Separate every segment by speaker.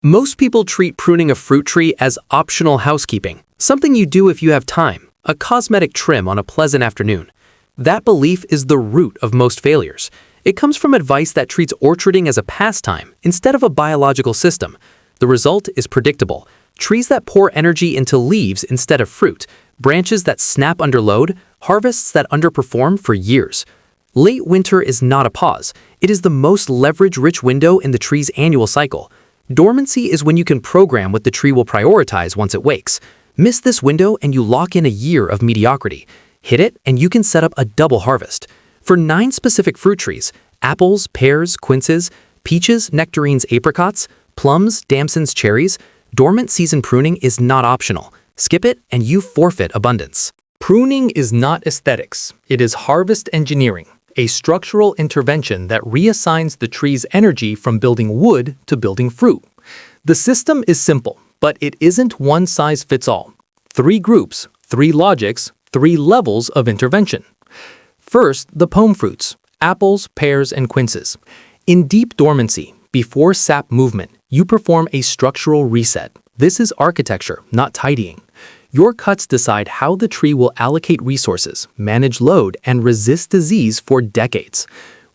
Speaker 1: Most people treat pruning a fruit tree as optional housekeeping, something you do if you have time, a cosmetic trim on a pleasant afternoon. That belief is the root of most failures. It comes from advice that treats orcharding as a pastime instead of a biological system. The result is predictable. Trees that pour energy into leaves instead of fruit, branches that snap under load, harvests that underperform for years. Late winter is not a pause. It is the most leverage-rich window in the tree's annual cycle. Dormancy is when you can program what the tree will prioritize once it wakes. Miss this window and you lock in a year of mediocrity. Hit it and you can set up a double harvest. For 9 specific fruit trees, apples, pears, quinces, peaches, nectarines, apricots, plums, damsons, cherries, dormant season pruning is not optional. Skip it and you forfeit abundance.
Speaker 2: Pruning is not aesthetics. It is harvest engineering, a structural intervention that reassigns the tree's energy from building wood to building fruit. The system is simple, but it isn't one size fits all. 3 groups, 3 logics, 3 levels of intervention. First, the pome fruits, apples, pears, and quinces. In deep dormancy, before sap movement, you perform a structural reset. This is architecture, not tidying. Your cuts decide how the tree will allocate resources, manage load, and resist disease for decades.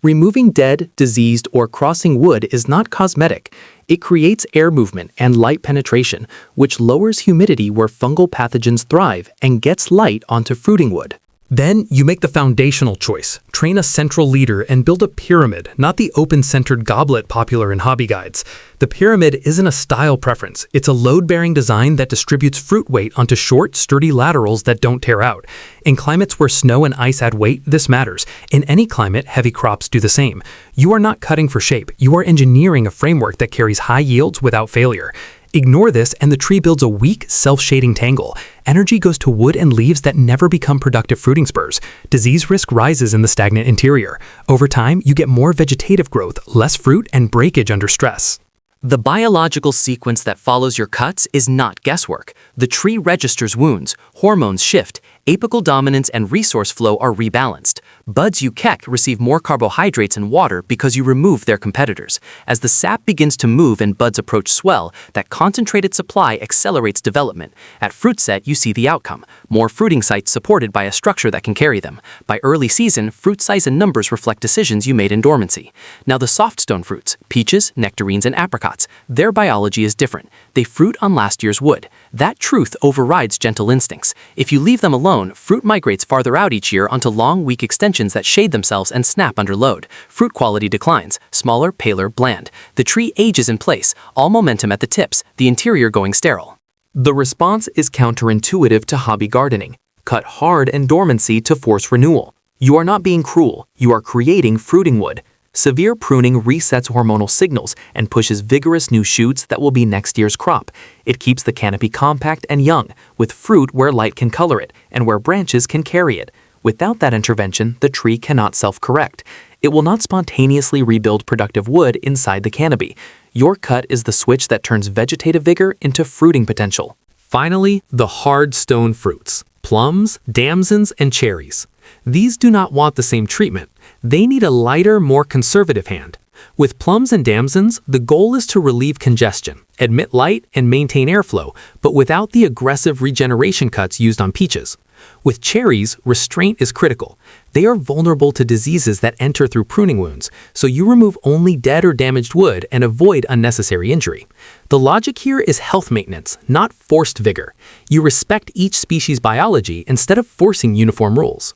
Speaker 2: Removing dead, diseased, or crossing wood is not cosmetic. It creates air movement and light penetration, which lowers humidity where fungal pathogens thrive and gets light onto fruiting wood.
Speaker 3: Then you make the foundational choice. Train a central leader and build a pyramid, not the open-centered goblet popular in hobby guides. The pyramid isn't a style preference. It's a load-bearing design that distributes fruit weight onto short, sturdy laterals that don't tear out. In climates where snow and ice add weight, this matters. In any climate, heavy crops do the same. You are not cutting for shape. You are engineering a framework that carries high yields without failure. Ignore this and the tree builds a weak, self-shading tangle. Energy goes to wood and leaves that never become productive fruiting spurs. Disease risk rises in the stagnant interior. Over time, you get more vegetative growth, less fruit, and breakage under stress.
Speaker 1: The biological sequence that follows your cuts is not guesswork. The tree registers wounds, hormones shift, apical dominance and resource flow are rebalanced. Buds you keck receive more carbohydrates and water because you remove their competitors. As the sap begins to move and buds approach swell, that concentrated supply accelerates development. At fruit set, you see the outcome. More fruiting sites supported by a structure that can carry them. By early season, fruit size and numbers reflect decisions you made in dormancy. Now the softstone fruits, peaches, nectarines, and apricots, their biology is different. They fruit on last year's wood. That truth overrides gentle instincts. If you leave them alone, fruit migrates farther out each year onto long, weak extensions that shade themselves and snap under load. Fruit quality declines, smaller, paler, bland. The tree ages in place, all momentum at the tips, the interior going sterile.
Speaker 3: The response is counterintuitive to hobby gardening. Cut hard and dormancy to force renewal. You are not being cruel, you are creating fruiting wood. Severe pruning resets hormonal signals and pushes vigorous new shoots that will be next year's crop. It keeps the canopy compact and young, with fruit where light can color it and where branches can carry it. Without that intervention, the tree cannot self-correct. It will not spontaneously rebuild productive wood inside the canopy. Your cut is the switch that turns vegetative vigor into fruiting potential. Finally, the hard stone fruits, plums, damsons, and cherries. These do not want the same treatment. They need a lighter, more conservative hand. With plums and damsons, the goal is to relieve congestion, admit light, and maintain airflow, but without the aggressive regeneration cuts used on peaches. With cherries, restraint is critical. They are vulnerable to diseases that enter through pruning wounds, so you remove only dead or damaged wood and avoid unnecessary injury. The logic here is health maintenance, not forced vigor. You respect each species' biology instead of forcing uniform rules.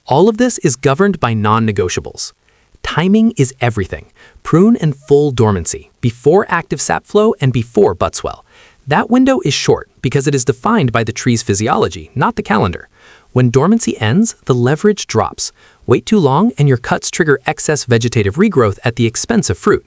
Speaker 3: All of this is governed by non-negotiables. Timing is everything. Prune in full dormancy, before active sap flow and before bud swell. That window is short because it is defined by the tree's physiology, not the calendar. When dormancy ends, the leverage drops. Wait too long and your cuts trigger excess vegetative regrowth at the expense of fruit.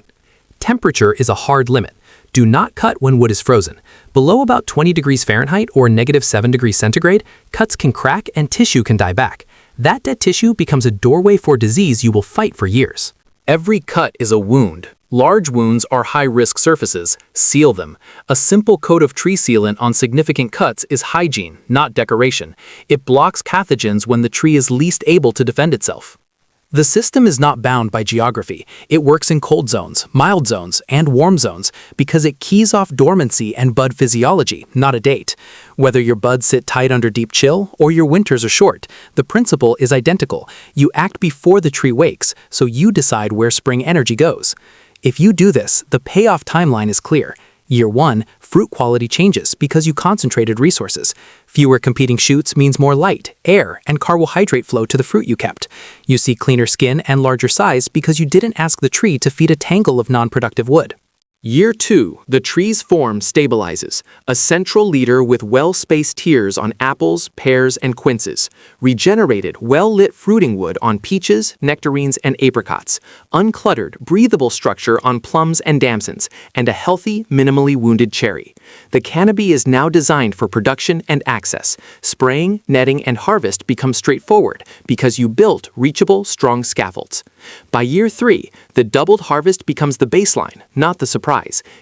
Speaker 3: Temperature is a hard limit. Do not cut when wood is frozen. Below about 20 degrees Fahrenheit or -7 degrees centigrade, cuts can crack and tissue can die back. That dead tissue becomes a doorway for disease you will fight for years.
Speaker 2: Every cut is a wound. Large wounds are high-risk surfaces. Seal them. A simple coat of tree sealant on significant cuts is hygiene, not decoration. It blocks pathogens when the tree is least able to defend itself.
Speaker 1: The system is not bound by geography. It works in cold zones, mild zones, and warm zones because it keys off dormancy and bud physiology, not a date. Whether your buds sit tight under deep chill or your winters are short, the principle is identical. You act before the tree wakes, so you decide where spring energy goes. If you do this, the payoff timeline is clear. Year 1, fruit quality changes because you concentrated resources. Fewer competing shoots means more light, air, and carbohydrate flow to the fruit you kept. You see cleaner skin and larger size because you didn't ask the tree to feed a tangle of non-productive wood.
Speaker 3: Year 2, the tree's form stabilizes. A central leader with well-spaced tiers on apples, pears, and quinces. Regenerated, well-lit fruiting wood on peaches, nectarines, and apricots. Uncluttered, breathable structure on plums and damsons. And a healthy, minimally wounded cherry. The canopy is now designed for production and access. Spraying, netting, and harvest become straightforward because you built reachable, strong scaffolds. By year 3, the doubled harvest becomes the baseline, not the surprise.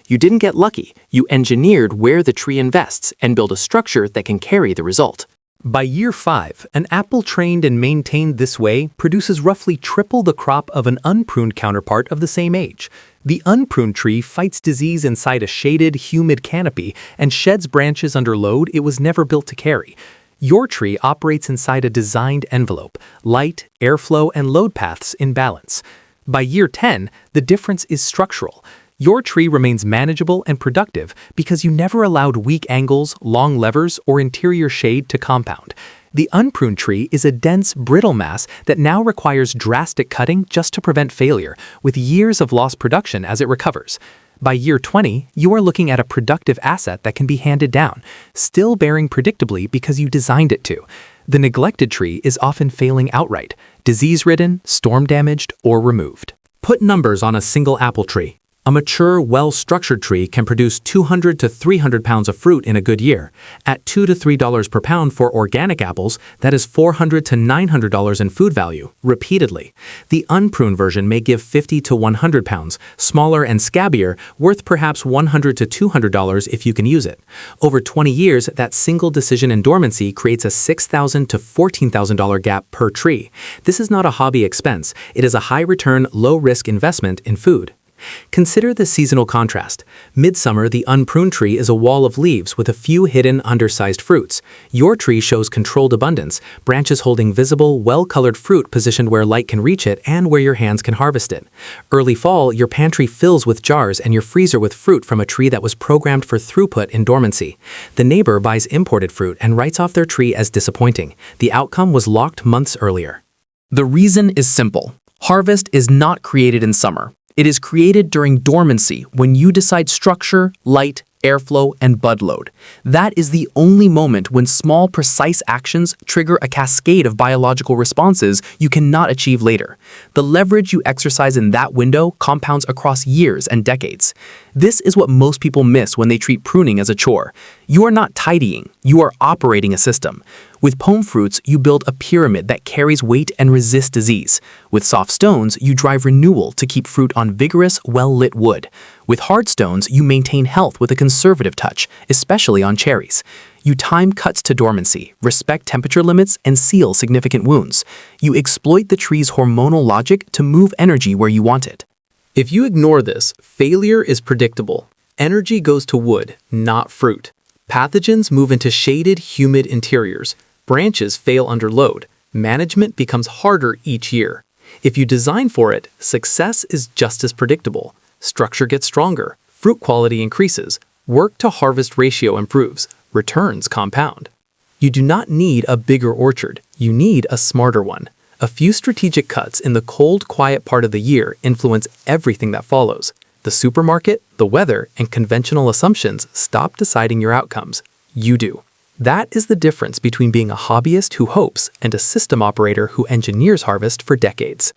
Speaker 3: You didn't get lucky. You engineered where the tree invests and build a structure that can carry the result.
Speaker 2: By year 5, an apple trained and maintained this way produces roughly triple the crop of an unpruned counterpart of the same age. The unpruned tree fights disease inside a shaded, humid canopy and sheds branches under load it was never built to carry. Your tree operates inside a designed envelope, light, airflow, and load paths in balance. By year 10, the difference is structural. Your tree remains manageable and productive because you never allowed weak angles, long levers, or interior shade to compound. The unpruned tree is a dense, brittle mass that now requires drastic cutting just to prevent failure, with years of lost production as it recovers. By year 20, you are looking at a productive asset that can be handed down, still bearing predictably because you designed it to. The neglected tree is often failing outright, disease-ridden, storm-damaged, or removed.
Speaker 1: Put numbers on a single apple tree. A mature, well-structured tree can produce 200 to 300 pounds of fruit in a good year. At $2 to $3 per pound for organic apples, that is $400 to $900 in food value, repeatedly. The unpruned version may give 50 to 100 pounds, smaller and scabbier, worth perhaps $100 to $200 if you can use it. Over 20 years, that single decision in dormancy creates a $6,000 to $14,000 gap per tree. This is not a hobby expense. It is a high-return, low-risk investment in food. Consider the seasonal contrast. Midsummer, the unpruned tree is a wall of leaves with a few hidden, undersized fruits. Your tree shows controlled abundance, branches holding visible, well-colored fruit positioned where light can reach it and where your hands can harvest it. Early fall, your pantry fills with jars and your freezer with fruit from a tree that was programmed for throughput in dormancy. The neighbor buys imported fruit and writes off their tree as disappointing. The outcome was locked months earlier. The reason is simple. Harvest is not created in summer. It is created during dormancy when you decide structure, light, airflow, and bud load. That is the only moment when small, precise actions trigger a cascade of biological responses you cannot achieve later. The leverage you exercise in that window compounds across years and decades. This is what most people miss when they treat pruning as a chore. You are not tidying, you are operating a system. With pome fruits, you build a pyramid that carries weight and resists disease. With soft stones, you drive renewal to keep fruit on vigorous, well-lit wood. With hard stones, you maintain health with a conservative touch, especially on cherries. You time cuts to dormancy, respect temperature limits, and seal significant wounds. You exploit the tree's hormonal logic to move energy where you want it.
Speaker 2: If you ignore this, failure is predictable. Energy goes to wood, not fruit. Pathogens move into shaded, humid interiors. Branches fail under load. Management becomes harder each year. If you design for it, success is just as predictable. Structure gets stronger. Fruit quality increases. Work to harvest ratio improves. Returns compound. You do not need a bigger orchard. You need a smarter one. A few strategic cuts in the cold, quiet part of the year influence everything that follows. The supermarket, the weather, and conventional assumptions stop deciding your outcomes. You do. That is the difference between being a hobbyist who hopes and a system operator who engineers harvest for decades.